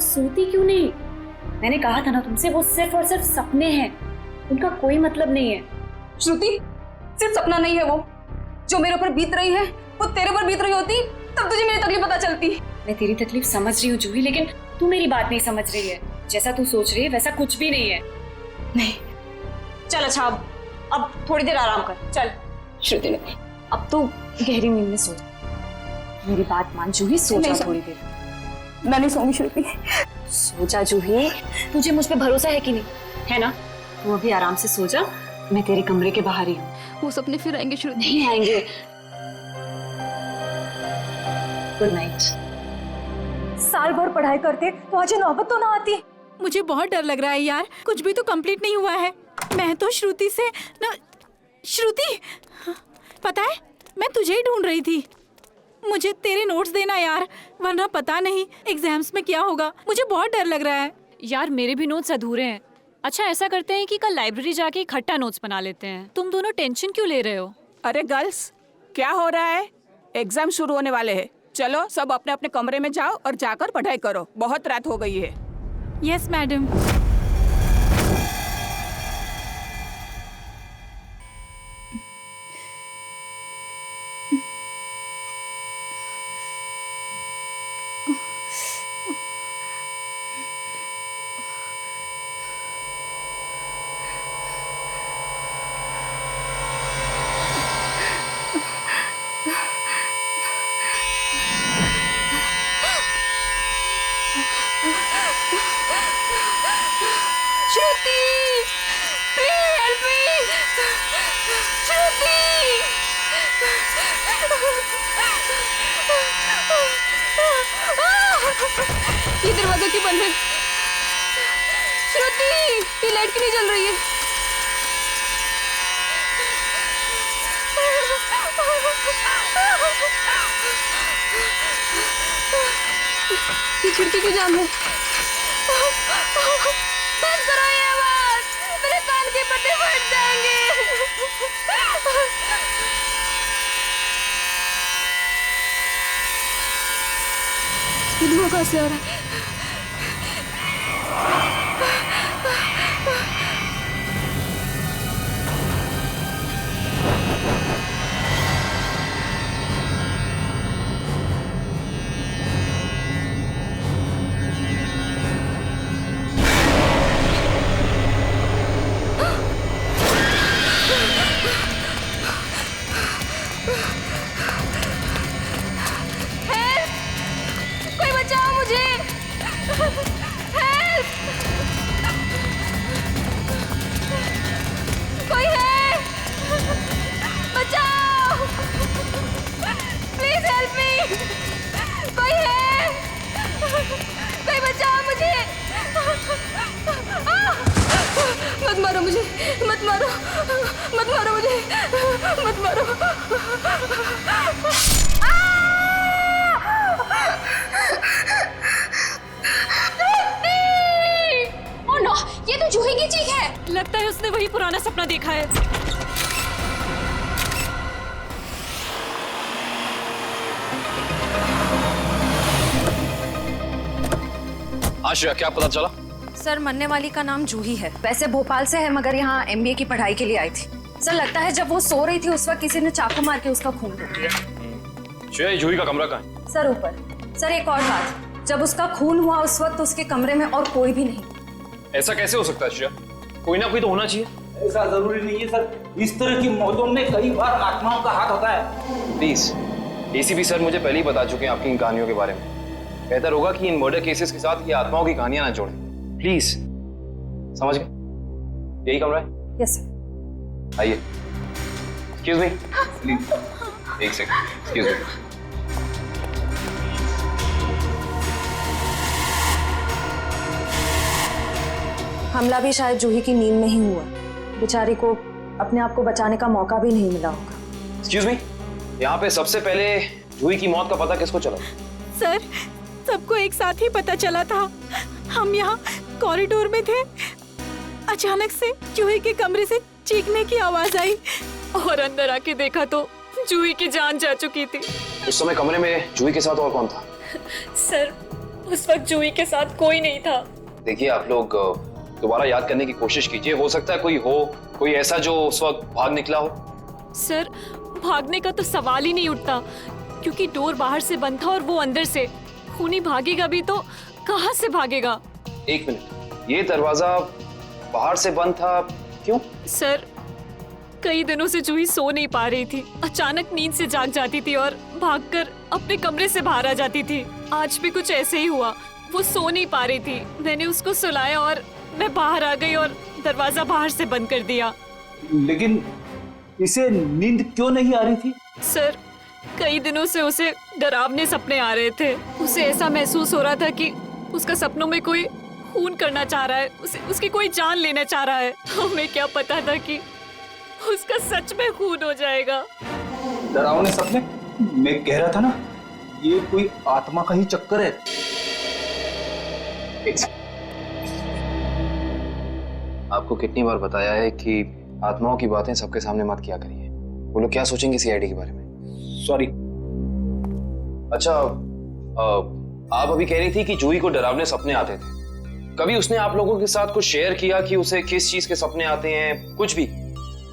सोती क्यों नहीं? मैंने कहा था ना तुमसे, वो सिर्फ और सिर्फ सपने हैं, उनका कोई मतलब नहीं है। श्रुति, सिर्फ सपना नहीं है वो, जो मेरे ऊपर बीत रही है वो तेरे पर बीत रही होती तब तुझे मेरी तकलीफ पता चलती। मैं तेरी तकलीफ समझ रही हूँ जूही, लेकिन तू मेरी बात नहीं समझ रही है। जैसा तू सोच रही है वैसा कुछ भी नहीं है। नहीं, चल अच्छा अब थोड़ी देर आराम कर, चल। श्रुति ने अब तो गहरी नींद में सो जा। मेरी बात मान जूही, सो जा थोड़ी देर। मैं नहीं सोऊंगी श्रुति। सो जा जूही, तुझे मुझ पे भरोसा है कि नहीं? है ना? तू अभी आराम से सो जा, मैं तेरे कमरे के बाहर ही हूँ। वो सपने फिर आएंगे श्रुति? नहीं आएंगे। Good night. साल भर पढ़ाई करते तो आज नौबत तो ना आती। मुझे बहुत डर लग रहा है यार, कुछ भी तो कंप्लीट नहीं हुआ है। मैं तो श्रुति से न... श्रुति, पता है मैं तुझे ही ढूंढ रही थी। मुझे तेरे नोट्स देना यार, वरना पता नहीं एग्जाम्स में क्या होगा। मुझे बहुत डर लग रहा है यार। मेरे भी नोट्स अधूरे हैं। अच्छा ऐसा करते हैं कि कल लाइब्रेरी जाके इकट्ठा नोट्स बना लेते हैं। तुम दोनों टेंशन क्यों ले रहे हो? अरे गर्ल्स, क्या हो रहा है? एग्जाम शुरू होने वाले हैं। चलो सब अपने अपने कमरे में जाओ और जाकर पढ़ाई करो, बहुत रात हो गई है। Yes madam. ये दरवाजा क्यों बंद है? श्रुति, ये लाइट क्यों नहीं जल रही है? ये खिड़की क्यों जाम है? बंद करो ये आवाज, मेरे कान के पट्टे फट जाएंगे। ये धुआं कहाँ से आ रहा है? कोई बचाओ मुझे! हेल्प! कोई है? बचाओ! Please help me! कोई है? कोई बचाओ मुझे! मत मारो मुझे! मत मारो! मत मारो मुझे! मत मारो! ओह नो, ये तो जूही की चीख है। लगता है उसने वही पुराना सपना देखा है। आशिया, क्या पता चला? सर, मरने वाली का नाम जूही है। वैसे भोपाल से है, मगर यहाँ MBA की पढ़ाई के लिए आई थी। सर, लगता है जब वो सो रही थी उस वक्त किसी ने चाकू मार के उसका खून रोक दिया। श्रेया, जूही का कमरा कहाँ है? सर, ऊपर। सर, एक और बात, जब उसका खून हुआ उस वक्त उसके कमरे में और कोई भी नहीं। ऐसा कैसे हो सकता है श्रेया? कोई ना कोई तो होना चाहिए। ऐसा जरूरी नहीं है सर, इस तरह की मौतों में कई बार आत्माओं का हाथ होता है। प्लीज, ACP सर मुझे पहले ही बता चुके हैं आपकी इन कहानियों के बारे में। बेहतर होगा कि इन मर्डर केसेस के साथ ये आत्माओं की कहानियां ना जोड़ें। प्लीज, समझ गए? यही कमरा है? Yes sir. आइए। एक्सक्यूज मी, प्लीज एक सेकंड, एक्सक्यूज मी। हमला भी शायद जूही की नींद में ही हुआ। बेचारी को अपने आप को बचाने का मौका भी नहीं मिला होगा। एक्सक्यूज मी, यहाँ पे सबसे पहले जूही की मौत का पता किसको चला? सर, सबको एक साथ ही पता चला था। हम यहाँ कॉरिडोर में थे, अचानक से जूही के कमरे से चीखने की आवाज आई और अंदर आके देखा तो जूही की जान जा चुकी थी। उस समय कमरे में जूही के साथ और कौन था? सर, उस वक्त जूही के साथ कोई नहीं था। देखिए आप लोग दोबारा याद करने की कोशिश कीजिए, हो सकता है कोई ऐसा जो उस वक्त भाग निकला हो। सर भागने का तो सवाल ही नहीं उठता, क्योंकि डोर बाहर से बंद था और वो अंदर से। खूनी भागेगा भी तो कहाँ से भागेगा? एक मिनट, ये दरवाजा बाहर से बंद था क्यों? सर कई दिनों से जूही सो नहीं पा रही थी, अचानक नींद से जाग जाती थी और भागकर अपने कमरे से बाहर आ जाती थी। आज भी कुछ ऐसे ही हुआ, वो सो नहीं पा रही थी, मैंने उसको सुलाया और मैं बाहर आ गई और दरवाजा बाहर से बंद कर दिया। लेकिन इसे नींद क्यों नहीं आ रही थी? सर कई दिनों से उसे डरावने सपने आ रहे थे। उसे ऐसा महसूस हो रहा था कि उसका सपनों में कोई खून करना चाह रहा है, उसकी कोई जान लेना चाह रहा है। हमें क्या पता था कि उसका सच में खून हो जाएगा। डरावने सपने? मैं कह रहा था ना, ये कोई आत्मा का ही चक्कर है। आपको कितनी बार बताया है कि आत्माओं की बातें सबके सामने मत किया करिए, वो लोग क्या सोचेंगे सीआईडी के बारे में। सॉरी। अच्छा, आप अभी कह रही थी कि जूही को डरावने सपने आते थे। कभी उसने आप लोगों के साथ कुछ शेयर किया कि उसे किस चीज के सपने आते हैं, कुछ भी?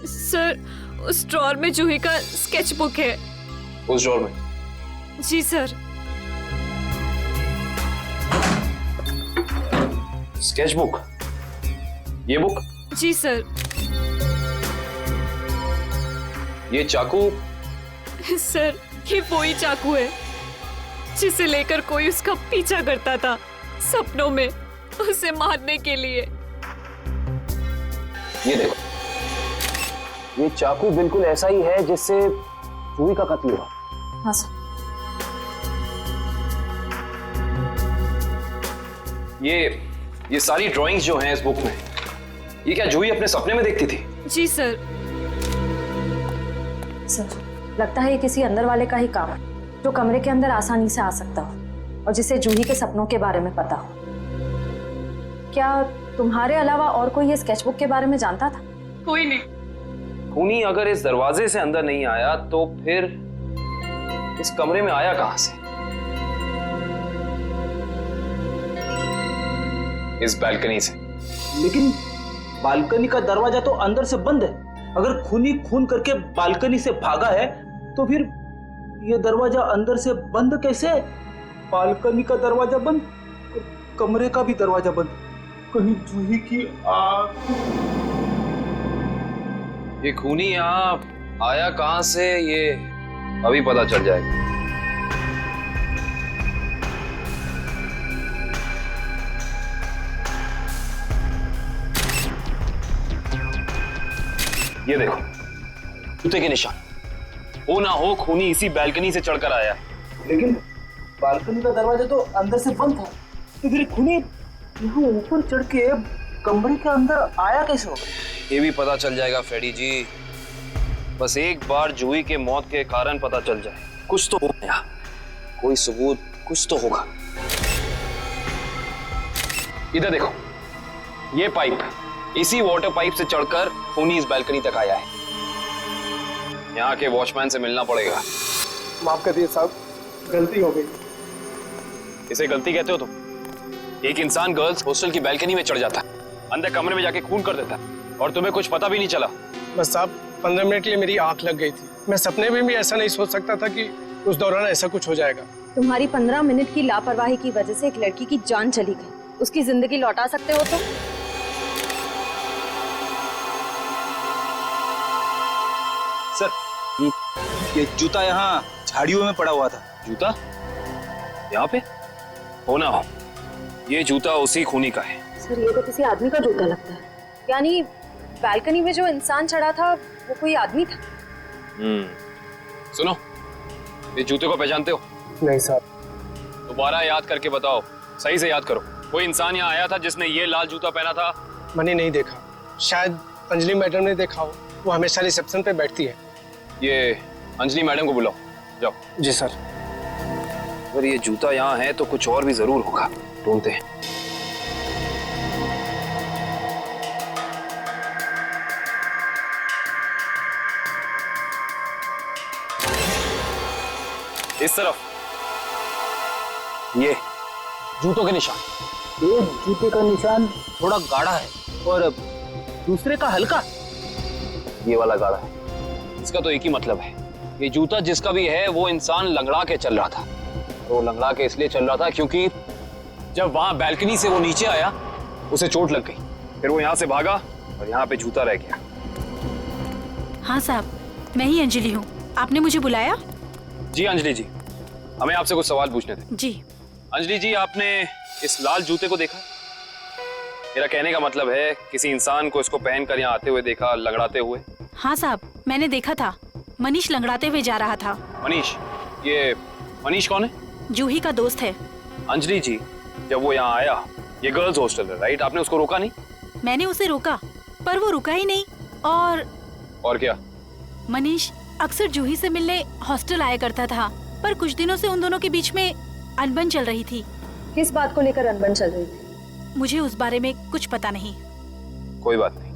सर उस ड्रॉर में जूही का स्केच बुक है। उस ड्रॉर में? जी सर। Sketch book? ये बुक? जी सर। ये चाकू? सर ये वही चाकू है जिसे लेकर कोई उसका पीछा करता था सपनों में, उसे मारने के लिए। ये देखो, ये चाकू बिल्कुल ऐसा ही है जिससे जूही का कत्ल हुआ। हाँ सर। ये सारी ड्राइंग्स जो हैं इस बुक में, ये क्या जूही अपने सपने में देखती थी? जी सर। सर लगता है ये किसी अंदर वाले का ही काम है, जो कमरे के अंदर आसानी से आ सकता हो और जिसे जूही के सपनों के बारे में पता हो। क्या तुम्हारे अलावा और कोई ये स्केचबुक के बारे में जानता था? कोई नहीं। खूनी अगर इस दरवाजे से अंदर नहीं आया तो फिर इस कमरे में आया कहां से? इस बालकनी से। लेकिन बालकनी का दरवाजा तो अंदर से बंद है। अगर खूनी खून करके बालकनी से भागा है तो फिर ये दरवाजा अंदर से बंद कैसे? बालकनी का दरवाजा बंद, कमरे का भी दरवाजा बंद। कहीं जूही की आग। ये खूनी यहाँ आया कहां से, ये अभी पता चल जाएगा। ये देखो, जूते के निशान। हो ना हो खूनी इसी बालकनी से चढ़कर आया। लेकिन बालकनी का दरवाजा तो अंदर से बंद था, तो फिर खूनी यहाँ ऊपर चढ़ के कमरे के अंदर आया कैसे होगा? ये भी पता चल जाएगा फ्रेडी जी, बस एक बार जूही के मौत के कारण पता चल जाए। कुछ तो होगा यहाँ, कोई सबूत कुछ तो होगा। इधर देखो, ये पाइप, इसी वाटर पाइप से चढ़कर खूनी इस बालकनी तक आया है। यहाँ के वॉचमैन से मिलना पड़ेगा। माफ कर दिए साहब, गलती हो गई। इसे गलती कहते हो तुम? एक इंसान गर्ल्स हॉस्टल की बालकनी में चढ़ जाता है, अंदर कमरे में जाके खून कर देता है, और तुम्हें कुछ पता भी नहीं चला। बस साहब 15 मिनट के लिए मेरी आंख लग गई थी। मैं सपने में भी ऐसा नहीं सोच सकता था कि उस दौरान ऐसा कुछ हो जाएगा। तुम्हारी 15 मिनट की लापरवाही की वजह से एक लड़की की जान चली गई, उसकी जिंदगी लौटा सकते हो तुम? सर, ये जूता यहाँ झाड़ियों में पड़ा हुआ था। जूता यहाँ पे? हो ना हो, ये जूता उसी खूनी का है। सर ये तो किसी आदमी का जूता लगता है। यानी बालकनी में जो इंसान चढ़ा था वो कोई आदमी था? सुनो, ये जूते को पहचानते हो? नहीं साहब। दोबारा याद करके बताओ, सही से याद करो। कोई इंसान यहाँ आया था जिसने ये लाल जूता पहना था? मैंने नहीं देखा, शायद अंजलि मैडम ने देखा हो, वो हमेशा रिसेप्शन पे बैठती है। ये अंजलि मैडम को बुलाओ, जाओ। जी सर। अगर ये जूता यहाँ है तो कुछ और भी जरूर होगा, ढूंढते हैं। इस तरफ जूतों के निशान। एक जूते का निशान थोड़ा गाढ़ा है और दूसरे का हल्का। ये वाला गाढ़ा है। इसका तो एक ही मतलब है, ये जूता जिसका भी है वो इंसान लंगड़ा के चल रहा था। वो लंगड़ा के इसलिए चल रहा था क्योंकि जब वहां बैल्कनी से वो नीचे आया उसे चोट लग गई, फिर वो यहाँ से भागा और यहाँ पे जूता रह गया। हाँ साहब, मैं ही अंजलि हूँ। आपने मुझे बुलाया? जी अंजलि जी, हमें आपसे कुछ सवाल पूछने थे। जी। अंजलि जी, आपने इस लाल जूते को देखा? मेरा कहने का मतलब है किसी इंसान को इसको पहनकर यहाँ आते हुए देखा, लंगड़ाते हुए? हाँ साहब, मैंने देखा था। मनीष लंगड़ाते हुए जा रहा था। मनीष? ये मनीष कौन है? जूही का दोस्त है। अंजलि जी, जब वो यहाँ आया, ये गर्ल्स हॉस्टल है राइट, आपने उसको रोका नहीं? मैंने उसे रोका पर वो रुका ही नहीं। और क्या? मनीष अक्सर जूही से मिलने हॉस्टल आया करता था, पर कुछ दिनों से उन दोनों के बीच में अनबन चल रही थी। किस बात को लेकर अनबन चल रही थी? मुझे उस बारे में कुछ पता नहीं। कोई बात नहीं,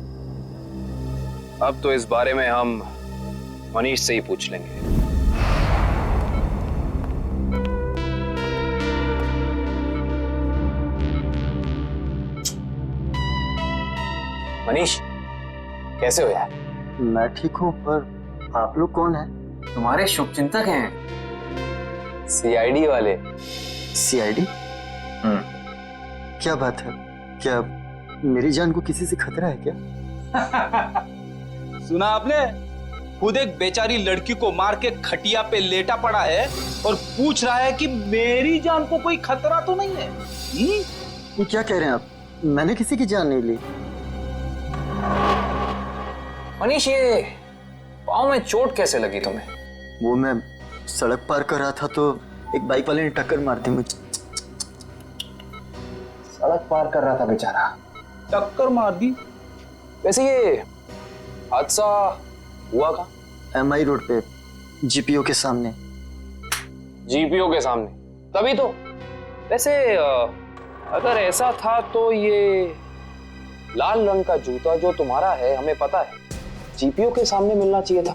अब तो इस बारे में हम मनीष से ही पूछ लेंगे। मनीष, कैसे हो यार? मैं ठीक हूँ, पर आप लोग कौन हैं? तुम्हारे शुभचिंतक हैं, सीआईडी वाले। सीआईडी? क्या बात है? क्या मेरी जान को किसी से खतरा है क्या? सुना आपने? खुद एक बेचारी लड़की को मार के खटिया पे लेटा पड़ा है और पूछ रहा है कि मेरी जान को कोई खतरा तो नहीं है। ये क्या कह रहे हैं आप? मैंने किसी की जान नहीं ली। मनीष, ये पाँव में चोट कैसे लगी तुम्हें? वो मैं सड़क पार कर रहा था तो एक बाइक वाले ने टक्कर मार दी मुझे। सड़क पार कर रहा था बेचारा, टक्कर मार दी? वैसे ये हादसा हुआ कहाँ? MI रोड पे, जीपीओ के सामने। जीपीओ के सामने? तभी तो। वैसे अगर ऐसा था तो ये लाल रंग का जूता जो तुम्हारा है, हमें पता है जीपीओ के सामने मिलना चाहिए था।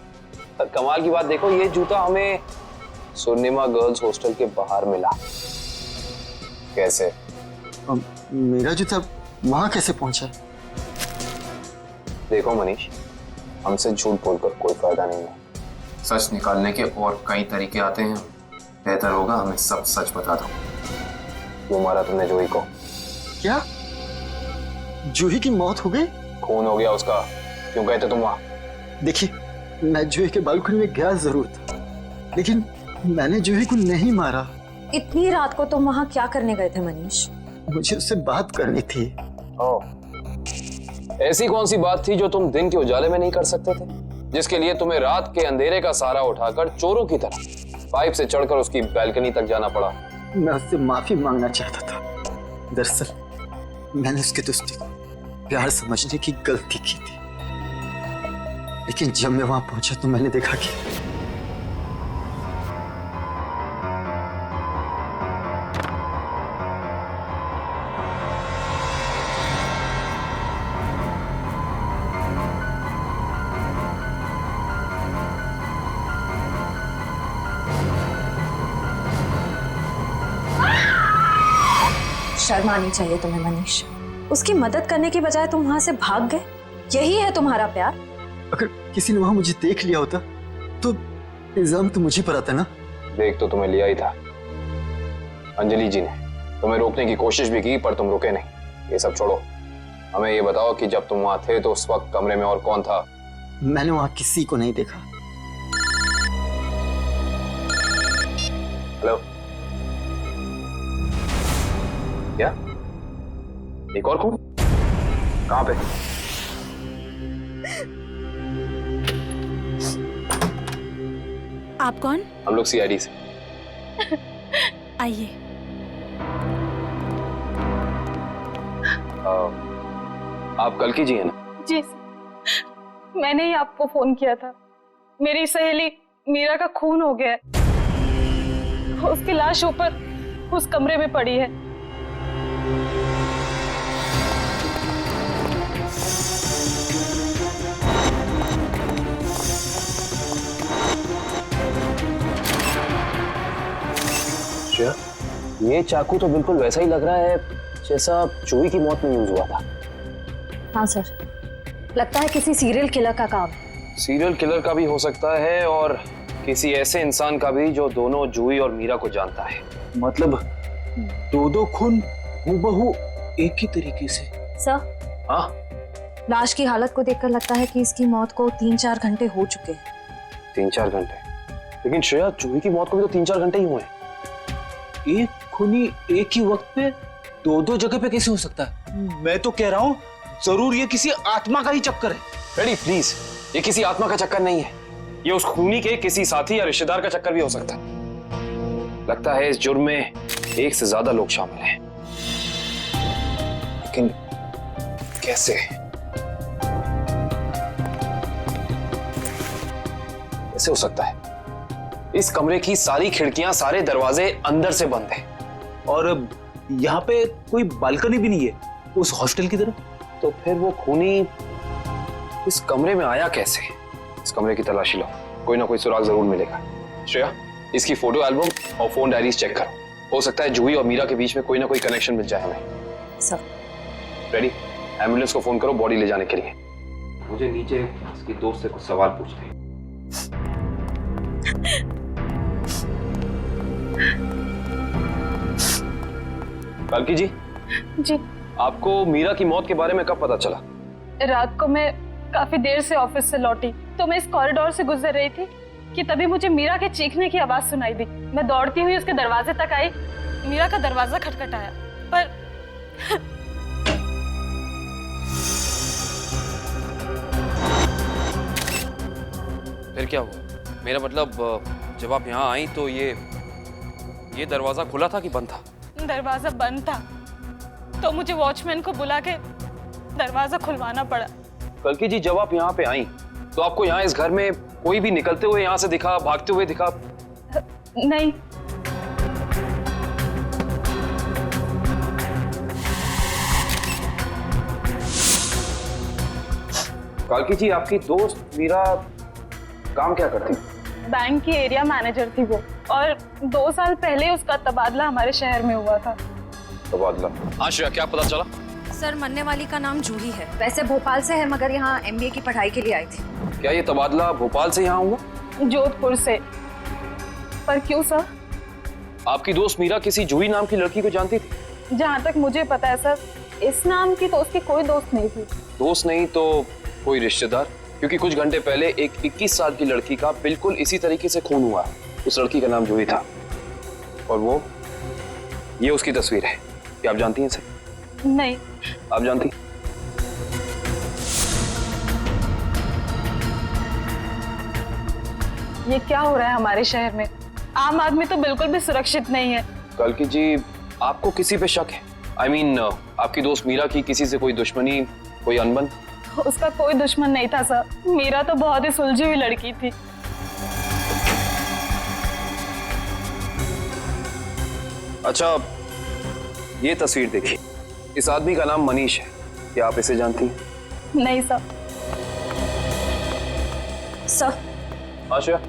पर कमाल की बात देखो, ये जूता हमें स्वर्णिमा गर्ल्स हॉस्टल के बाहर मिला। कैसे? मेरा जूता वहां कैसे पहुंचा? देखो मनीष, हमसे झूठ बोलकर कोई फायदा नहीं है। सच निकालने के और कई तरीके आते हैं। बेहतर होगा हमें सब सच बता दो। क्यों मारा तुमने जूही को? क्या जूही की मौत हो गई? खून हो गया उसका। क्यों गए थे तुम वहां? देखिए, मैं जूही के बालकनी में गया जरूर था, लेकिन मैंने जूही को नहीं मारा। इतनी रात को तुम वहां क्या करने गए थे मनीष? मुझे उससे बात करनी थी। ऐसी कौन सी बात थी जो तुम दिन के उजाले में नहीं कर सकते थे, जिसके लिए तुम्हें रात के अंधेरे का सहारा उठाकर चोरों की तरह पाइप से चढ़कर उसकी बैल्कनी तक जाना पड़ा? मैं उससे माफी मांगना चाहता था। दरअसल मैंने उसके दोस्ती को प्यार समझने की गलती की थी, लेकिन जब मैं वहां पहुंचा तो मैंने देखा कि शर्म आनी चाहिए तुम्हें मनीष। उसकी मदद करने की बजाय तुम वहां से भाग गए। यही है तुम्हारा प्यार? अगर किसी ने वहां मुझे देख लिया होता तो इल्जाम तो मुझे पर आता ना। देख तो तुम्हें लिया ही था। अंजलि जी ने तुम्हें रोकने की कोशिश भी की पर तुम रुके नहीं। ये सब छोड़ो, हमें ये बताओ कि जब तुम वहां थे तो उस वक्त कमरे में और कौन था? मैंने वहां किसी को नहीं देखा। हेलो? क्या? एक और कौन? कहां पे? आप कौन? हम लोग सीआईडी से। आइए। आप कल की जी है ना? जी मैंने ही आपको फोन किया था। मेरी सहेली मीरा का खून हो गया है। उसकी लाश ऊपर उस कमरे में पड़ी है। ये चाकू तो बिल्कुल वैसा ही लग रहा है जैसा जूही की मौत में यूज हुआ था। हाँ सर, लगता है किसी सीरियल किलर का काम है। सीरियल किलर का भी हो सकता है और किसी ऐसे इंसान का भी जो दोनों जूही और मीरा को जानता है। मतलब दो खून हूबहू एक ही तरीके से। सर, हाँ, लाश की हालत को देखकर लगता है कि इसकी मौत को 3-4 घंटे हो चुके हैं। 3-4 घंटे? लेकिन श्रेया, जूही की मौत को भी तो 3-4 घंटे ही हुए हैं। एक खूनी एक ही वक्त पे दो जगह पे कैसे हो सकता है? मैं तो कह रहा हूँ जरूर ये किसी आत्मा का ही चक्कर है। रेडी प्लीज, ये किसी आत्मा का चक्कर नहीं है, ये उस खूनी के किसी साथी या रिश्तेदार का चक्कर भी हो सकता है। लगता है इस जुर्म में एक से ज्यादा लोग शामिल हैं, लेकिन कैसे? कैसे हो सकता है? इस कमरे की सारी खिड़कियां, सारे दरवाजे अंदर से बंद हैं। और यहाँ पे कोई बालकनी भी नहीं है उस हॉस्टल की तरफ। तो फिर वो खूनी इस कमरे में आया कैसे? इस कमरे की तलाशी लो, कोई ना कोई सुराग जरूर मिलेगा। श्रेया, इसकी फोटो एल्बम और फोन डायरीज चेक करो, हो सकता है जूही और मीरा के बीच में कोई ना कोई कनेक्शन मिल जाए हमें। सर, रेडी, एम्बुलेंस को फोन करो बॉडी ले जाने के लिए। मुझे नीचे इसकी दोस्त से कुछ सवाल पूछने हैं। कल्की जी, जी, आपको मीरा की मौत के बारे में कब पता चला? रात को मैं काफी देर से ऑफिस से लौटी तो मैं इस कॉरिडोर से गुजर रही थी कि तभी मुझे मीरा के चीखने की आवाज सुनाई दी। मैं दौड़ती हुई उसके दरवाजे तक आई। मीरा का दरवाजा खटखटाया पर फिर क्या हुआ? मेरा मतलब जब आप यहाँ आई तो ये दरवाजा खुला था कि बंद था? दरवाजा बंद था तो मुझे वॉचमैन को बुला के दरवाजा खुलवाना पड़ा। कल्की जी, जब आप यहाँ पे आई तो आपको यहाँ इस घर में कोई भी निकलते हुए यहाँ से दिखा, भागते हुए दिखा? नहीं। कल्की जी, आपकी दोस्त मीरा काम क्या करती? बैंक की एरिया मैनेजर थी वो, और 2 साल पहले उसका तबादला हमारे शहर में हुआ था। तबादला? हाँ श्रेया, क्या पता चला? सर, मरने वाली का नाम जूही है, वैसे भोपाल से है मगर यहाँ MBA की पढ़ाई के लिए आई थी। क्या ये तबादला भोपाल से यहाँ हुआ? जोधपुर से। पर क्यों सर? आपकी दोस्त मीरा किसी जूही नाम की लड़की को जानती थी? जहाँ तक मुझे पता है सर, इस नाम की तो उसकी कोई दोस्त नहीं थी। दोस्त नहीं तो कोई रिश्तेदार? क्योंकि कुछ घंटे पहले एक 21 साल की लड़की का बिल्कुल इसी तरीके से खून हुआ। उस लड़की का नाम जूही था और ये उसकी तस्वीर है। क्या आप जानती हैं इसे? नहीं। आप जानती? ये क्या हो रहा है हमारे शहर में? आम आदमी तो बिल्कुल भी सुरक्षित नहीं है। कल्की जी, आपको किसी पे शक है? I mean, आपकी दोस्त मीरा की किसी से कोई दुश्मनी, कोई अनबन? उसका कोई दुश्मन नहीं था सर। मीरा तो बहुत ही सुलझी हुई लड़की थी। अच्छा, ये तस्वीर देखिए, इस आदमी का नाम मनीष है। क्या आप इसे जानती हैं? नहीं सर। सर, आशा,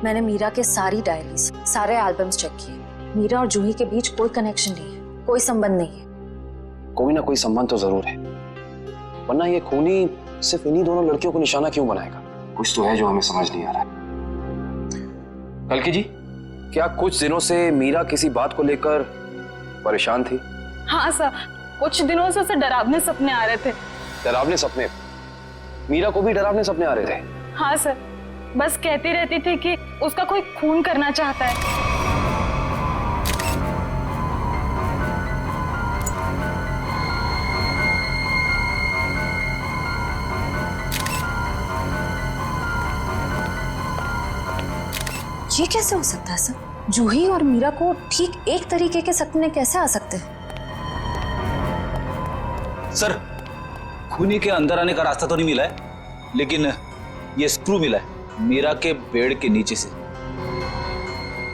मैंने मीरा के सारी डायरीज, सारे एल्बम्स चेक किए। मीरा और जूही के बीच कोई कनेक्शन नहीं है, कोई संबंध नहीं है। कोई ना कोई संबंध तो जरूर है, वरना ये खूनी सिर्फ इन्हीं दोनों लड़कियों को निशाना क्यों बनाएगा? कुछ तो है जो हमें समझ नहीं आ रहा है। कल्की जी, क्या कुछ दिनों से मीरा किसी बात को लेकर परेशान थी? हाँ सर, कुछ दिनों से उसे डरावने सपने आ रहे थे। डरावने सपने? मीरा को भी डरावने सपने आ रहे थे? हाँ सर, बस कहती रहती थी कि उसका कोई खून करना चाहता है। ये कैसे हो सकता है सर? जूही और मीरा को ठीक एक तरीके के सपने कैसे आ सकते हैं? सर, खूनी के अंदर आने का रास्ता तो नहीं मिला है, लेकिन ये स्क्रू मिला है मीरा के बेड के नीचे से।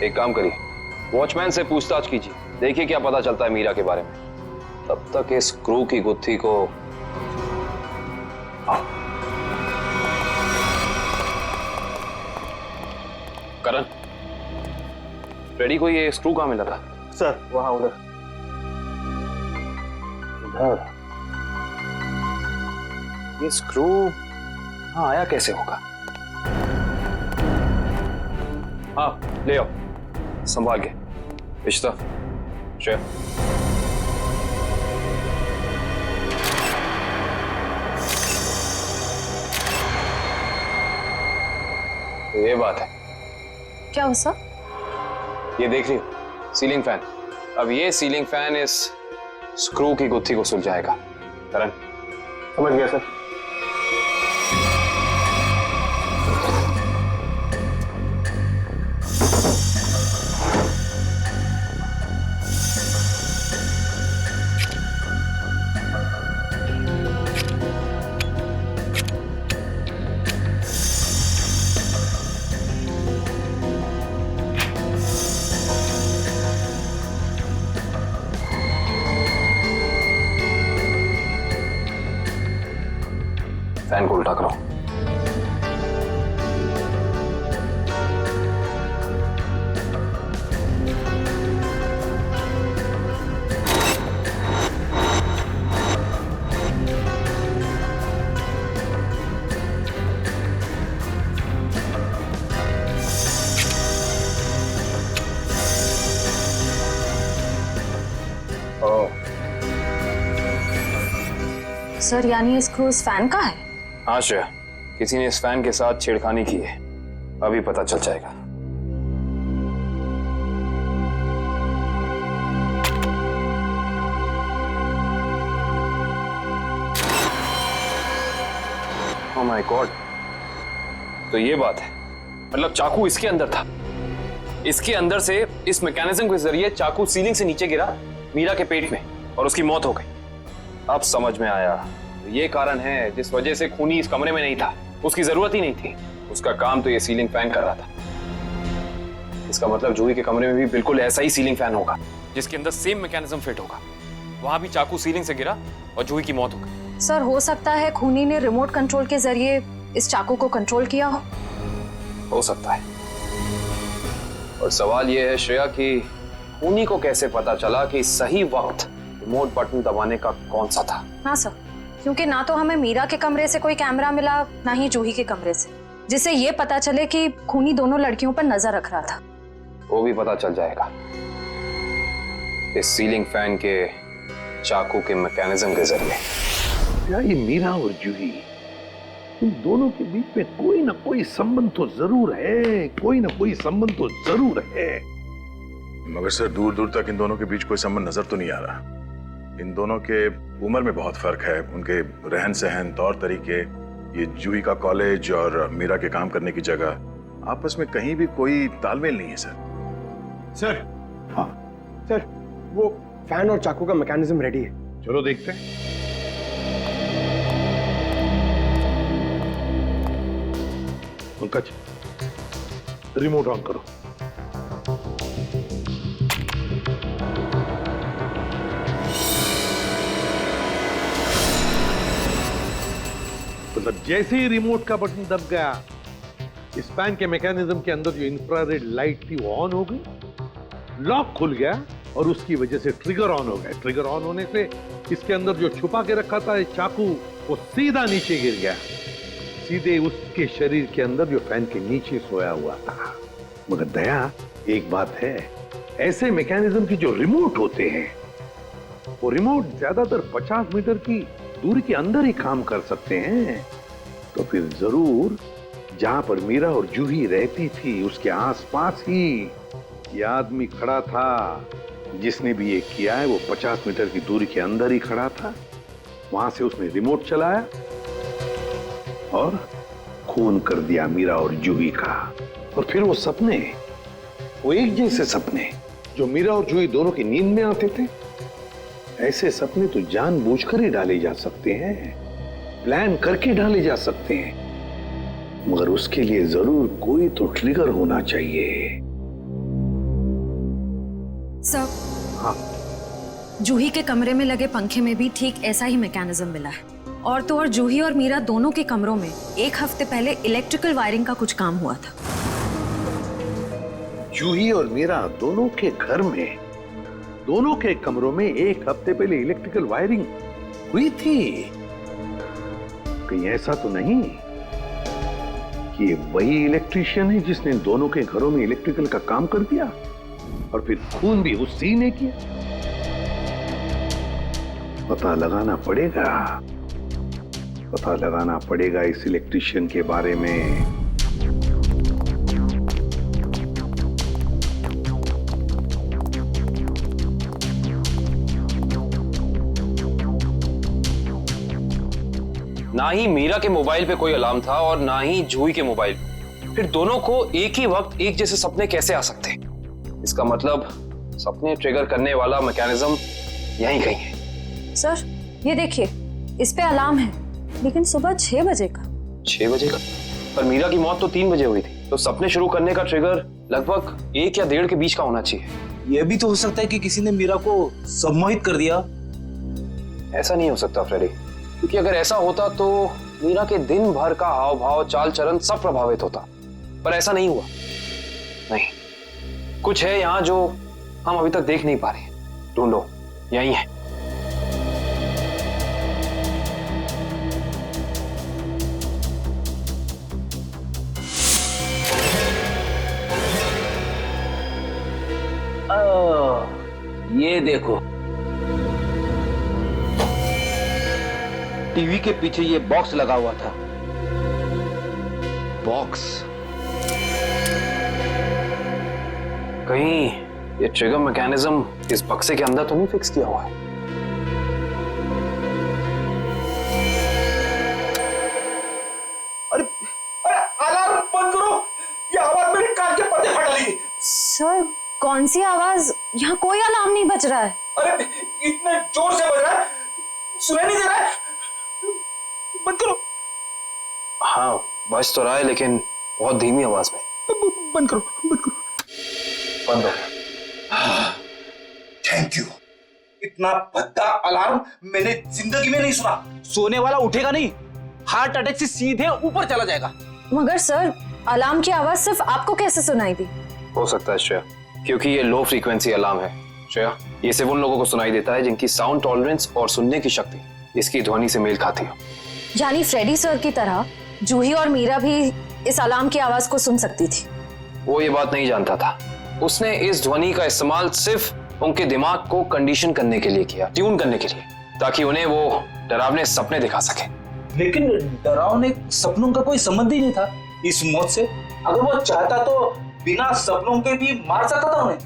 एक काम करिए, वॉचमैन से पूछताछ कीजिए, देखिए क्या पता चलता है मीरा के बारे में। तब तक इस स्क्रू की गुत्थी को करण, रेडी को ये स्क्रू कहाँ मिला था? सर वहां उधर। इधर? ये स्क्रू हाँ आया कैसे होगा? हाँ ले आओ, संभाल के। इश्ता, श्रेया। तो ये बात है। क्या हो सर? ये देख रही हो सीलिंग फैन। अब ये सीलिंग फैन इस स्क्रू की गुत्थी को सुलझाएगा। करण समझ गया सर। फैन को उल्टा करो। सर यानी ये स्क्रू इस फैन का है? हाँ श्रेया, किसी ने इस फैन के साथ छेड़खानी की है, अभी पता चल जाएगा। ओह माय गॉड, तो ये बात है, मतलब चाकू इसके अंदर था। इसके अंदर से इस मैकेनिज्म के जरिए चाकू सीलिंग से नीचे गिरा मीरा के पेट में और उसकी मौत हो गई। अब समझ में आया, ये कारण है जिस वजह से खूनी इस कमरे में नहीं था। उसकी जरूरत ही नहीं थी, उसका काम तो ये सीलिंग फैन कर रहा था। इसका मतलब जूही के कमरे में भी बिल्कुल ऐसा ही सीलिंग फैन होगा जिसके अंदर सेम मैकेनिज्म फिट होगा। वहां भी चाकू सीलिंग से गिरा और जूही की मौत हो गई। सर हो सकता है खूनी ने रिमोट कंट्रोल के जरिए इस चाकू को कंट्रोल किया हो सकता है। और सवाल यह है श्रेया कि खूनी को कैसे पता चला कि सही वक्त रिमोट बटन दबाने का कौन सा था? हाँ सर, क्योंकि ना तो हमें मीरा के कमरे से कोई कैमरा मिला, ना ही जूही के कमरे से, जिससे ये पता चले कि खूनी दोनों लड़कियों पर नजर रख रहा था। वो भी पता चल जाएगा इस सीलिंग फैन के चाकू के मैकेनिज्म के जरिए। क्या ये मीरा और जूही, इन दोनों के बीच में कोई ना कोई संबंध तो जरूर है, कोई ना कोई संबंध तो जरूर है। मगर सर दूर दूर तक इन दोनों के बीच कोई संबंध नजर तो नहीं आ रहा। इन दोनों के उम्र में बहुत फर्क है, उनके रहन सहन, तौर तरीके, ये जूही का कॉलेज और मीरा के काम करने की जगह, आपस में कहीं भी कोई तालमेल नहीं है सर। सर हाँ सर, वो फैन और चाकू का मैकेनिज्म रेडी है। चलो देखते हैं। पंकज, रिमोट ऑन करो। मतलब जैसे ही रिमोट का बटन दब गया, इस फैन के मैकेनिज्म के अंदर जो इंफ्रारेड लाइट थी वो ऑन हो गई, लॉक खुल गया और उसकी वजह से ट्रिगर ऑन हो गया। ट्रिगर ऑन होने से इसके अंदर जो छुपा के रखा था चाकू, वो सीधा नीचे गिर गया, सीधे उसके शरीर के अंदर जो फैन के नीचे सोया हुआ था। मगर दया, एक बात है, ऐसे मैकेनिज्म की जो रिमोट होते हैं, वो रिमोट ज्यादातर 50 मीटर की दूरी के अंदर ही काम कर सकते हैं। तो फिर जरूर जहां पर मीरा और जूही रहती थी उसके आसपास ही ये आदमी खड़ा था। जिसने भी ये किया है वो 50 मीटर की दूरी के अंदर ही खड़ा था। वहां से उसने रिमोट चलाया और खून कर दिया मीरा और जूही का। और फिर वो सपने, वो एक जैसे सपने जो मीरा और जूही दोनों की नींद में आते थे, ऐसे सपने तो जानबूझकर ही डाले जा सकते हैं, प्लान करके डाले जा सकते हैं, मगर उसके लिए जरूर कोई तो ट्रिगर होना चाहिए। सर, हाँ, जूही के कमरे में लगे पंखे में भी ठीक ऐसा ही मैकेनिज्म मिला है। और तो और जूही और मीरा दोनों के कमरों में 1 हफ्ते पहले इलेक्ट्रिकल वायरिंग का कुछ काम हुआ था। जूही और मीरा दोनों के घर में, दोनों के कमरों में एक हफ्ते पहले इलेक्ट्रिकल वायरिंग हुई थी। कहीं ऐसा तो नहीं कि ये वही इलेक्ट्रिशियन है जिसने दोनों के घरों में इलेक्ट्रिकल का काम कर दिया और फिर खून भी उसी ने किया? पता लगाना पड़ेगा इस इलेक्ट्रिशियन के बारे में। ना ही मीरा के मोबाइल पे कोई अलार्म था और ना ही जूही के मोबाइल पे। फिर दोनों को एक ही वक्त एक जैसे सपने कैसे आ सकते? इसका मतलब सपने ट्रिगर करने वाला मैकेनिज्म यहीं कहीं है। सर ये देखिए, इस पे अलार्म है, लेकिन सुबह 6 बजे का। 6 बजे का? पर मीरा की मौत तो 3 बजे हुई थी, तो सपने शुरू करने का ट्रिगर लगभग 1 या 1.5 के बीच का होना चाहिए। यह भी तो हो सकता है कि किसी ने मीरा को सम्मोहित कर दिया। ऐसा नहीं हो सकता फ्रेडी, क्योंकि अगर ऐसा होता तो मीरा के दिन भर का हाव भाव, चाल चलन सब प्रभावित होता, पर ऐसा नहीं हुआ। नहीं, कुछ है यहाँ जो हम अभी तक देख नहीं पा रहे। ढूंढो, यही है। ये देखो, टीवी के पीछे ये बॉक्स लगा हुआ था। बॉक्स? कहीं ये ट्रिगर मैकेनिज्म इस बक्से के अंदर तो नहीं फिक्स किया हुआ है? अरे अलार्म बंद करो, ये आवाज मेरे कान के पर्दे फटा ली। सर कौन सी आवाज? यहाँ कोई अलार्म नहीं बज रहा है। अरे इतने जोर से बज रहा है, सुनाई नहीं दे रहा है। बंद करो। हाँ बज तो रहा है, लेकिन बहुत धीमी आवाज में। बंद करो, बंद करो। बंद हो। Thank you. इतना भद्दा अलार्म मैंने जिंदगी में नहीं सुना। सोने वाला उठेगा नहीं, हार्ट अटैक से सीधे ऊपर चला जाएगा। मगर सर, अलार्म की आवाज सिर्फ आपको कैसे सुनाई दी? हो सकता है श्रेया, क्योंकि ये लो फ्रीक्वेंसी अलार्म है। श्रेया, ये सिर्फ उन लोगों को सुनाई देता है जिनकी साउंड टॉलरेंस और सुनने की शक्ति इसकी ध्वनि से मेल खाती हो। यानी फ्रेडी सर की तरह जूही और मीरा भी इस अलार्म की आवाज को सुन सकती थी। वो ये बात नहीं जानता था। उसने इस ध्वनि का इस्तेमाल सिर्फ उनके दिमाग को कंडीशन करने के लिए किया, ट्यून करने के लिए, ताकि उन्हें वो डरावने सपने दिखा सके। लेकिन डरावने सपनों का कोई संबंध ही नहीं था इस मौत से। अगर वो चाहता तो बिना सपनों के भी मार सकता था उन्हें।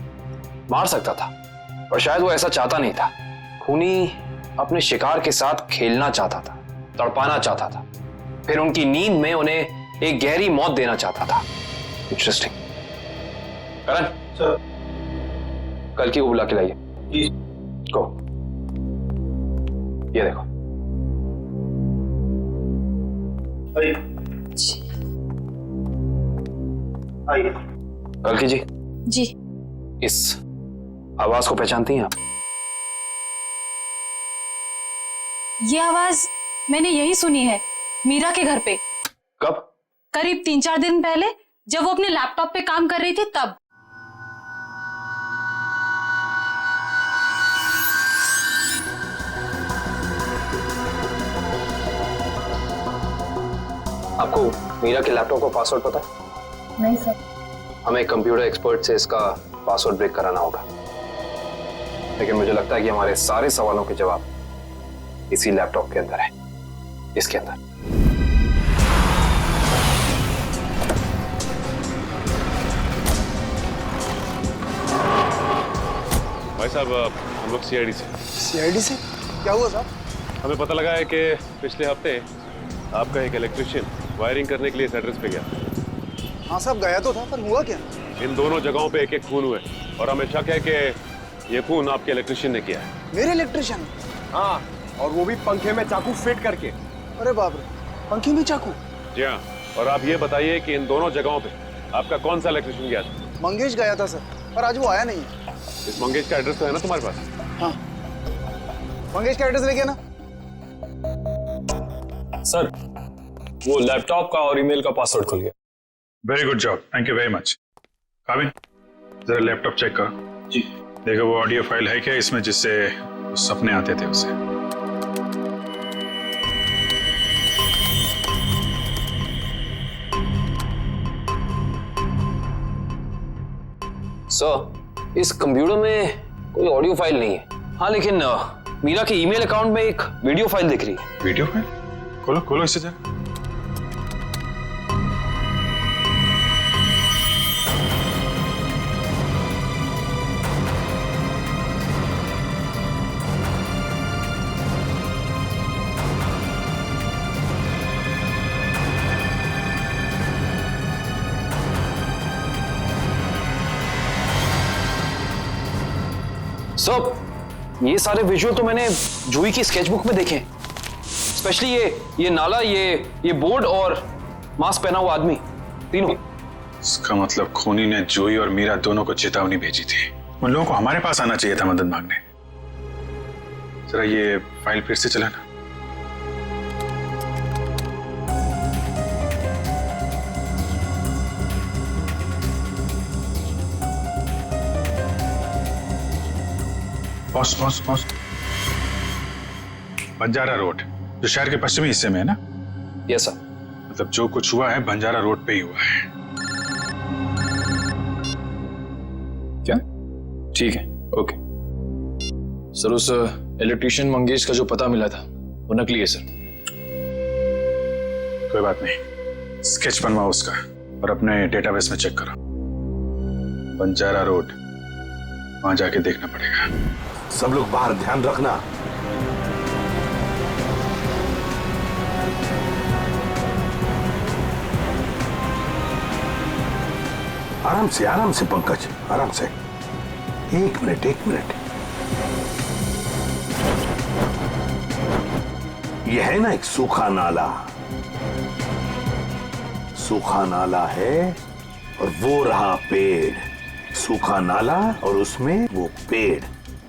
मार सकता था, पर शायद वो ऐसा चाहता नहीं था। खूनी अपने शिकार के साथ खेलना चाहता था, तड़पाना चाहता था, फिर उनकी नींद में उन्हें एक गहरी मौत देना चाहता था। इंटरेस्टिंग। करण सर, कल की को बुला के लाइए। को ये देखो। आइए। कल की जी। जी। इस आवाज को पहचानती हैं आप? ये आवाज मैंने यही सुनी है, मीरा के घर पे। कब? करीब 3-4 दिन पहले, जब वो अपने लैपटॉप पे काम कर रही थी तब। आपको मीरा के लैपटॉप का पासवर्ड पता है? नहीं सर। हमें कंप्यूटर एक्सपर्ट से इसका पासवर्ड ब्रेक कराना होगा, लेकिन मुझे लगता है कि हमारे सारे सवालों के जवाब इसी लैपटॉप के अंदर है, इसके अंदर। भाई साहब, हम लोग सीआईडी से। सीआईडी से? क्या हुआ साहब? हमें पता लगा है कि पिछले हफ्ते आपका एक इलेक्ट्रिशियन वायरिंग करने के लिए इस एड्रेस पे गया। हाँ साहब, गया तो था, पर हुआ क्या? इन दोनों जगहों पे एक-एक खून हुए और हमें शक है कि ये खून आपके इलेक्ट्रिशियन ने किया है। मेरे इलेक्ट्रिशियन? हाँ, और वो भी पंखे में चाकू फिट करके। अरे बाप रे, पंखे में चाकू? जी हाँ, और आप ये बताइए कि इन दोनों जगहों पे आपका कौन सा इलेक्ट्रिशियन गया था? मंगेश गया था सर, पर आज वो आया नहीं है। इस मंगेश का एड्रेस तो है ना तुम्हारे पास? हाँ, मंगेश का एड्रेस लेके ना। सर, वो लैपटॉप का और ईमेल का पासवर्ड खुल गया। Very good job, thank you very much. Come in. जरा लैपटॉप चेक करो। जी। देखो वो ऑडियो फाइल है क्या इसमें जिससे सपने आते थे उसे। सर, इस कंप्यूटर में कोई ऑडियो फाइल नहीं है। हाँ लेकिन मीरा के ईमेल अकाउंट में एक वीडियो फाइल दिख रही है। Video file? खोलो खोलो इसे जरा। सर, ये सारे विजुअल तो मैंने जूही की स्केचबुक में देखे, स्पेशली ये नाला, ये बोर्ड और मास्क पहना हुआ आदमी, तीनों। इसका मतलब खूनी ने जूही और मीरा दोनों को चेतावनी भेजी थी। उन लोगों को हमारे पास आना चाहिए था मदद मांगने। जरा ये फाइल फिर से चलाना। पॉज। बंजारा रोड जो शहर के पश्चिमी हिस्से में है ना? Yes sir. मतलब जो कुछ हुआ है बंजारा रोड पे ही हुआ है। क्या? ठीक है, ओके। सर, उस इलेक्ट्रिशियन मंगेश का जो पता मिला था वो नकली है सर। कोई बात नहीं, स्केच बनवाओ उसका और अपने डेटाबेस में चेक करो। बंजारा रोड, वहां जाके देखना पड़ेगा। सब लोग बाहर ध्यान रखना। आराम से पंकज, आराम से। एक मिनट। यह है ना एक सूखा नाला है और वो रहा पेड़। सूखा नाला और उसमें वो पेड़।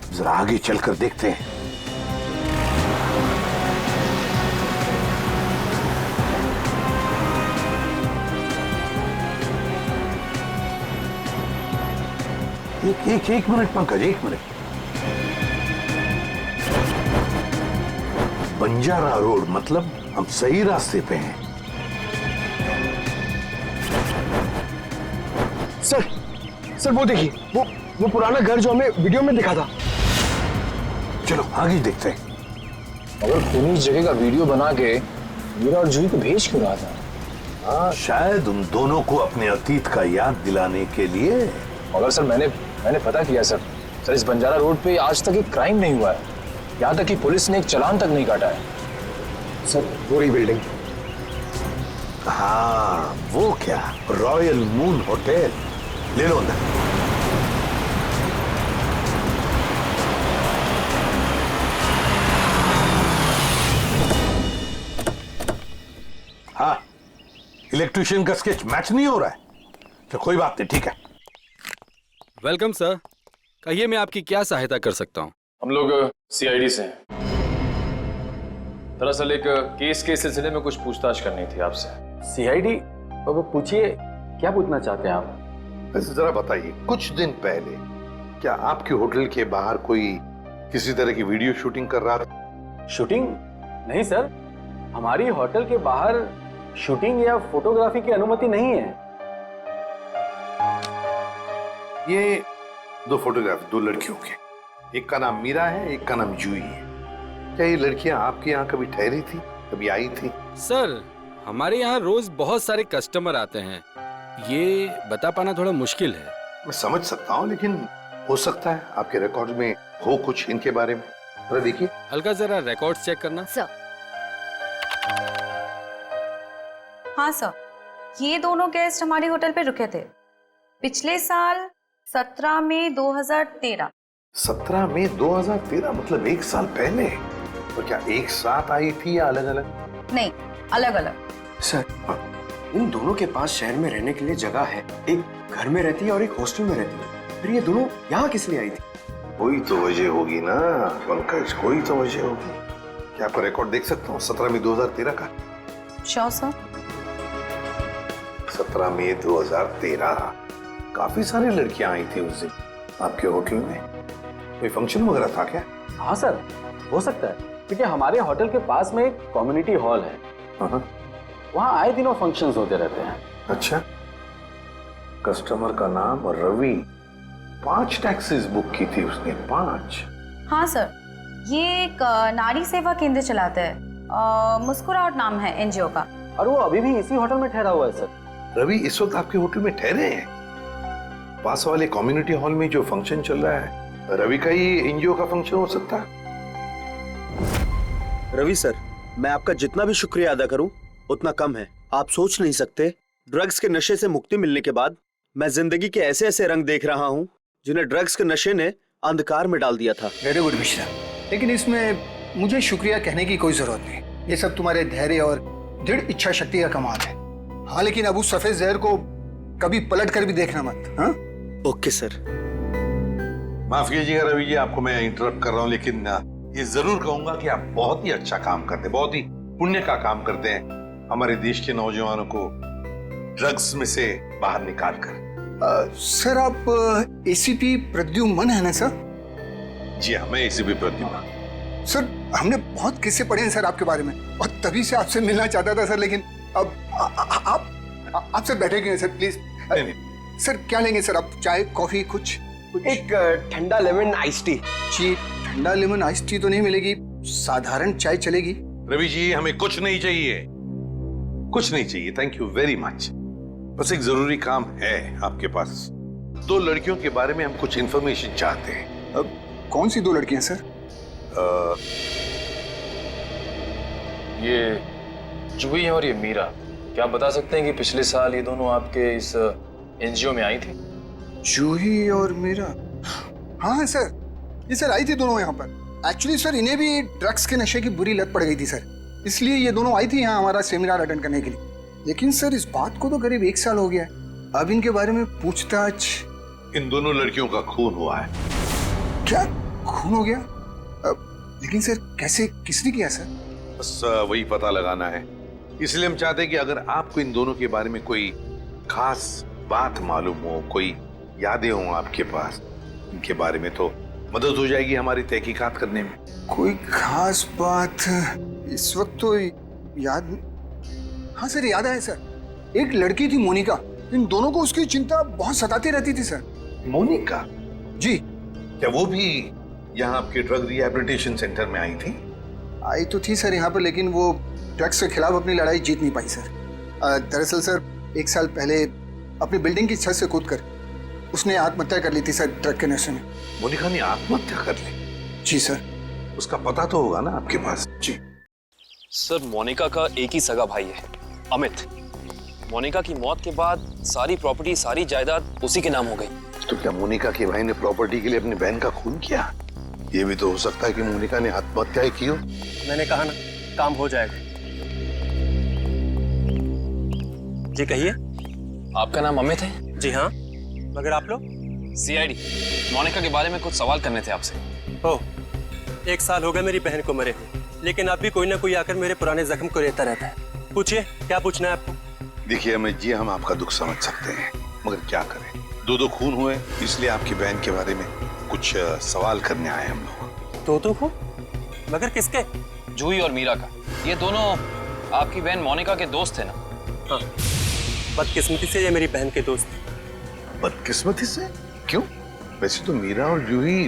जरा आगे चलकर देखते हैं। एक मिनट पंकज, एक मिनट। बंजारा रोड मतलब हम सही रास्ते पे हैं। सर वो देखिए, वो पुराना घर जो हमें वीडियो में दिखा था। चलो आगे देखते हैं। अगर खूनी इस जगह का वीडियो बना के मीरा और जूही को भेज क्यों रहा था? हाँ, शायद उन दोनों को अपने अतीत का याद दिलाने के लिए। मगर सर, मैंने पता किया सर, इस बंजारा रोड पे आज तक एक क्राइम नहीं हुआ है। यहाँ तक कि पुलिस ने एक चालान तक नहीं काटा है। सर, वो रही बिल्डिंग। हाँ, वो क्या, रॉयल मून होटल। ले लो अंदर। हाँ, इलेक्ट्रिशियन का स्केच मैच नहीं हो रहा है तो कोई बात नहीं, ठीक है। वेलकम सर, कहिए मैं आपकी क्या सहायता कर सकता हूँ? हम लोग सीआईडी से हैं। दरअसल एक केस के सिलसिले में कुछ पूछताछ करनी थी आपसे। सीआईडी? तो पूछिए, क्या पूछना चाहते हैं आप? वैसे जरा बताइए, कुछ दिन पहले क्या आपके होटल के बाहर कोई किसी तरह की वीडियो शूटिंग कर रहा था? शूटिंग? नहीं सर, हमारी होटल के बाहर शूटिंग या फोटोग्राफी की अनुमति नहीं है। ये दो फोटोग्राफ दो लड़कियों के, एक का नाम मीरा है, एक का नाम जूही है। क्या ये लड़कियां आपके यहाँ कभी ठहरी थी, कभी आई थी? सर, हमारे यहाँ रोज बहुत सारे कस्टमर आते हैं, ये बता पाना थोड़ा मुश्किल है। मैं समझ सकता हूँ, लेकिन हो सकता है आपके रिकॉर्ड में हो कुछ इनके बारे में। जरा देखिए। अलका, जरा रिकॉर्ड्स चेक करना। सर। हाँ सर, ये दोनों गेस्ट हमारे होटल पे रुके थे पिछले साल 17 मई 2013। 17 मई 2013 मतलब एक साल पहले। और क्या एक साथ आई थी या अलग अलग? नहीं, अलग अलग। सर, इन दोनों के पास शहर में रहने के लिए जगह है, एक घर में रहती है और एक हॉस्टल में रहती है। फिर ये दोनों यहाँ किस लिए आई थी? कोई तो वजह होगी ना पंकज, कोई तो वजह होगी। क्या आपका रिकॉर्ड देख सकता हूँ 17 मई 2013 का? Sure sir. 17 मई 2013। काफी सारी लड़कियां आई थी उस दिन आपके होटल में। कोई फंक्शन वगैरह था क्या? हाँ सर, हो सकता है, क्योंकि हमारे होटल के पास में एक कम्युनिटी हॉल है, वहाँ आए दिनों फंक्शंस होते रहते हैं। अच्छा, कस्टमर का नाम रवि, 5 टैक्सीज बुक की थी उसने, 5। हाँ सर, ये एक नारी सेवा केंद्र चलाता है, मुस्कुराहट नाम है एनजीओ का। और वो अभी भी इसी होटल में ठहरा हुआ है सर। रवि इस वक्त आपके होटल में ठहरे हैं? पास वाले कम्युनिटी हॉल में जो फंक्शन चल रहा है, रवि का ही एनजीओ का फंक्शन हो सकता है। रवि सर, मैं आपका जितना भी शुक्रिया अदा करूं उतना कम है। आप सोच नहीं सकते, ड्रग्स के नशे से मुक्ति मिलने के बाद मैं जिंदगी के ऐसे ऐसे रंग देख रहा हूं जिन्हें ड्रग्स के नशे ने अंधकार में डाल दिया था। वेरी गुड मिश्रा, लेकिन इसमें मुझे शुक्रिया कहने की कोई जरूरत नहीं। ये सब तुम्हारे धैर्य और दृढ़ इच्छा शक्ति का कमाल है। हाँ, लेकिन अब उस सफेद जहर को कभी पलट कर भी देखना मत। हाँ, ओके सर। माफ कीजिएगा रवि जी, आपको मैं इंटरप्ट कर रहा हूँ, लेकिन ये जरूर कहूंगा कि आप बहुत ही अच्छा काम करते हैं, बहुत ही पुण्य का काम करते हैं हमारे देश के नौजवानों को ड्रग्स में से बाहर निकाल कर। सर, आप एसीपी प्रद्युम्न है ना सर? जी हाँ, मैं एसीपी प्रद्युम्न। सर, हमने बहुत किस्से पढ़े हैं सर आपके बारे में, और तभी से आपसे मिलना चाहता था सर, लेकिन अब आप सर बैठे क्यों हैं सर, प्लीज। सर क्या लेंगे सर आप, चाय कॉफी कुछ? एक ठंडा लेमन आइस टी। जी, ठंडा लेमन आइस टी तो नहीं मिलेगी, साधारण चाय चलेगी। रवि जी, हमें कुछ नहीं चाहिए, कुछ नहीं चाहिए, थैंक यू वेरी मच। बस एक जरूरी काम है आपके पास। 2 लड़कियों के बारे में हम कुछ इंफॉर्मेशन चाहते हैं। अब कौन सी 2 लड़कियां सर? ये जूही और ये मीरा, क्या आप बता सकते हैं कि पिछले साल ये दोनों आपके इस एनजीओ में आई थी? जूही और मीरा? हाँ सर, ये सर आई थी दोनों यहाँ पर। एक्चुअली सर, इन्हें भी ड्रग्स के नशे की बुरी लत पड़ गई थी सर, इसलिए ये दोनों आई थी यहाँ हमारा सेमिनार अटेंड करने के लिए। लेकिन सर, इस बात को तो करीब 1 साल हो गया है। अब इनके बारे में पूछताछ। इन दोनों लड़कियों का खून हुआ है। क्या खून हो गया? लेकिन सर कैसे, किसने किया सर? बस वही पता लगाना है, इसलिए हम चाहते हैं कि अगर आपको इन दोनों के बारे में कोई खास बात मालूम हो, कोई यादें हो आपके पास इनके बारे में, तो मदद हो जाएगी हमारी तहकीकात करने में। कोई खास बात इस वक्त तो याद। हाँ सर, याद आया सर, एक लड़की थी मोनिका, इन दोनों को उसकी चिंता बहुत सताती रहती थी सर। मोनिका? जी। क्या वो भी यहाँ आपके ड्रग रिहैबिलिटेशन सेंटर में आई थी? आई तो थी सर यहाँ पर, लेकिन वो ड्रग्स के खिलाफ अपनी लड़ाई जीत नहीं पाई सर। दरअसल सर, 1 साल पहले अपनी बिल्डिंग की छत से कूदकर उसने आत्महत्या कर ली थी सर, ड्रग के नशे में। मोनिका ने आत्महत्या कर ली? जी सर। उसका पता तो होगा ना आपके पास? जी सर, मोनिका का एक ही सगा भाई है, अमित। मोनिका की मौत के बाद सारी प्रॉपर्टी, सारी जायदाद उसी के नाम हो गई। तो क्या मोनिका के भाई ने प्रॉपर्टी के लिए अपनी बहन का खून किया? ये भी तो हो सकता है कि मोनिका ने आत्महत्या की हो। मैंने कहा ना, काम हो जाएगा। जी कहिए। आपका नाम अमित है? जी हाँ, मगर आप लोग? सीआईडी। मोनिका के बारे में कुछ सवाल करने थे आपसे। ओह, 1 साल हो गए मेरी बहन को मरे हुए, लेकिन अब भी कोई ना कोई आकर मेरे पुराने जख्म को लेता रहता है। पूछिए, क्या पूछना है आपको? देखिए अमित जी, हम आपका दुख समझ सकते हैं, मगर क्या करें, 2 खून हुए, इसलिए आपकी बहन के बारे में कुछ सवाल करने आए हम लोग। 2 खून? मगर किसके? जूही और मीरा का। ये दोनों आपकी बहन मोनिका के दोस्त थे ना? हाँ, बदकिस्मती से ये मेरी बहन के दोस्त थे। बदकिस्मती से? क्यों? वैसे तो मीरा और जूही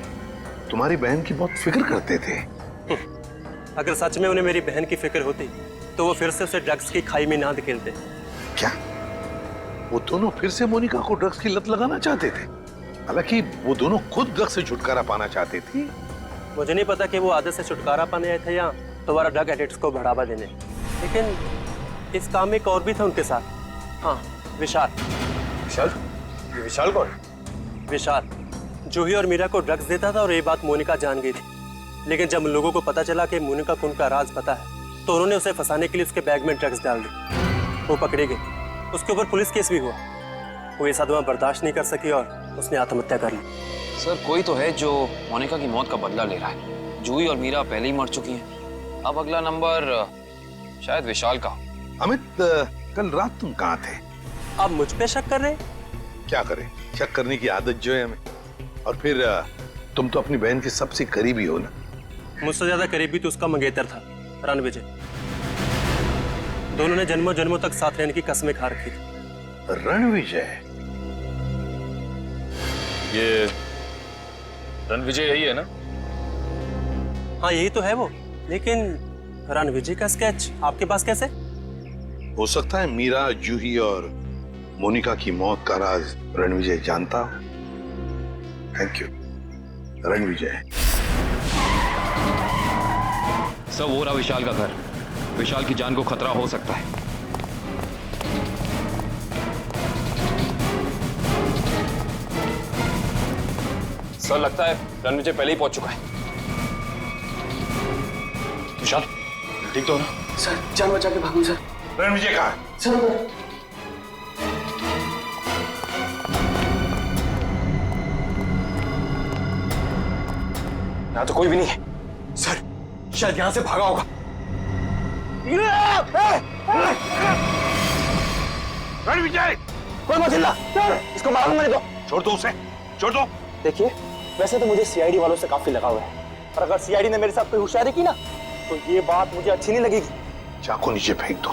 तुम्हारी बहन की बहुत फिक्र करते थे। अगर सच में उन्हें मेरी बहन की फिक्र होती तो वो फिर से उसे ड्रग्स की खाई में ना धकेलते। क्या वो दोनों फिर से मोनिका को ड्रग्स की लत लगाना चाहते थे? हालांकि वो दोनों खुद ड्रग्स से छुटकारा पाना चाहते थे। मुझे नहीं पता कि वो आदत से छुटकारा पाने आए थे या दोबारा ड्रग एडिक्ट्स को बढ़ावा देने, लेकिन इस काम में एक और भी था उनके साथ। हाँ, विशाल। विशाल? ये विशाल कौन? विशाल जूही और मीरा को ड्रग्स देता था और ये बात मोनिका जान गई थी। लेकिन जब उन लोगों को पता चला कि मोनिका को उनका राज पता है, तो उन्होंने उसे फंसाने के लिए उसके बैग में ड्रग्स डाल दी। वो पकड़े गए, उसके ऊपर पुलिस केस भी हुआ। वो ये सदमा बर्दाश्त नहीं कर सकी और उसने आत्महत्या कर ली। सर, कोई तो है जो मोनिका की मौत का बदला ले रहा है। जूही और मीरा पहले ही मर चुकी हैं। अब अगला नंबर शायद विशाल का। अमित, कल रात तुम कहाँ थे? आप मुझ पे शक कर रहे हैं? क्या करें, शक करने की आदत जो है हमें। और फिर तुम तो अपनी बहन के सबसे करीबी हो ना। मुझसे ज्यादा करीबी तो उसका मंगेतर था, रणविजय। दोनों ने जन्मों जन्मों तक साथ रहने की कसमें खा रखी थी। रणविजय? ये रणविजय यही है ना? हाँ यही तो है वो, लेकिन रणविजय का स्केच आपके पास कैसे? हो सकता है मीरा, जूही और मोनिका की मौत का राज रणविजय जानता हो। Thank you Ranvijay. सब हो रहा विशाल का घर। विशाल की जान को खतरा हो सकता है। सर लगता है रणविजय पहले ही पहुंच चुका है। विशाल ठीक तो हो ना? सर जान बचा के भागू सर। रणविजय कहाँ है? सर उधर। यहाँ तो कोई भी नहीं है। सर शायद यहाँ से भागा होगा। रणविजय! कोई मत हिलना सर, इसको मारूंगा नहीं तो। छोड़ दो उसे, छोड़ दो। देखिए वैसे तो मुझे सीआईडी वालों से काफी लगाव है, पर अगर सीआईडी ने मेरे साथ कोई होशियारी की ना तो ये बात मुझे अच्छी नहीं लगेगी। चाकू नीचे फेंक दो।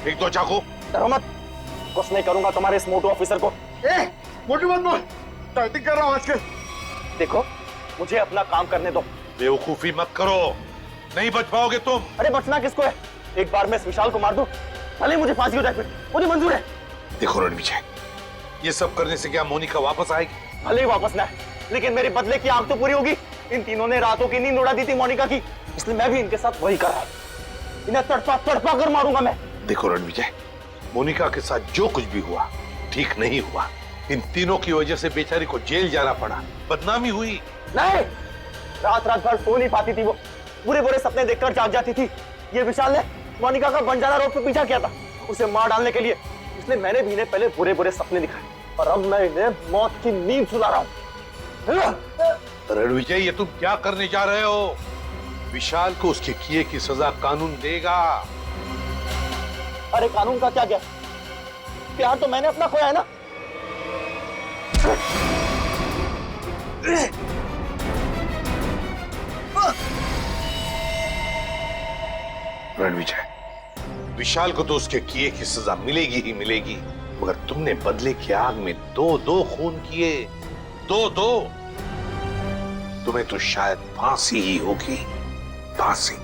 फेंक दो चाकू। डरो मत, कुछ नहीं करूंगा तुम्हारे इस मोटू ऑफिसर को। मोटू मत बोल, टाइटिंग कर रहा हूं आजकल। देखो मुझे अपना काम करने दो। बेवकूफी मत करो, नहीं बच पाओगे तुम। अरे बचना किसको है, एक बार मैं इस विशाल को मार दूं, भले मुझे फांसी हो जाए, फिर मुझे मंजूर है। देखो रणविजय, ये सब करने से क्या मोनिका वापस आएगी? भले ही वापस ना, लेकिन मेरी बदले की आंख तो पूरी होगी। इन तीनों ने रातों की नींद उड़ा दी थी मोनिका की, इसलिए मैं भी इनके साथ वही कर रहा हूं। इन्हें तड़पा तड़पा कर मारूंगा मैं। देखो रणविजय, मोनिका के साथ जो कुछ भी हुआ ठीक नहीं हुआ। इन तीनों की वजह से बेचारी को जेल जाना पड़ा, बदनामी हुई। नहीं, रात रात भर सो नहीं पाती थी वो, बुरे बुरे सपने देखकर जाग जाती थी। ये विशाल ने मोनिका का बंजारा रोड पे पीछा किया था उसे मार डालने के लिए, इसलिए मैंने भी इन्हें पहले बुरे बुरे सपने दिखाए और अब मैं इन्हें मौत की नींद सुला रहा हूं। रणविजय, ये तुम क्या करने जा रहे हो? विशाल को उसके किए की सजा कानून देगा। अरे कानून का क्या, प्यार तो मैंने अपना खोया है ना। रणविजय, विशाल को तो उसके किए की सजा मिलेगी ही मिलेगी, मगर तुमने बदले की आग में दो खून किए, दो। तुम्हें तो शायद फांसी ही होगी, फांसी।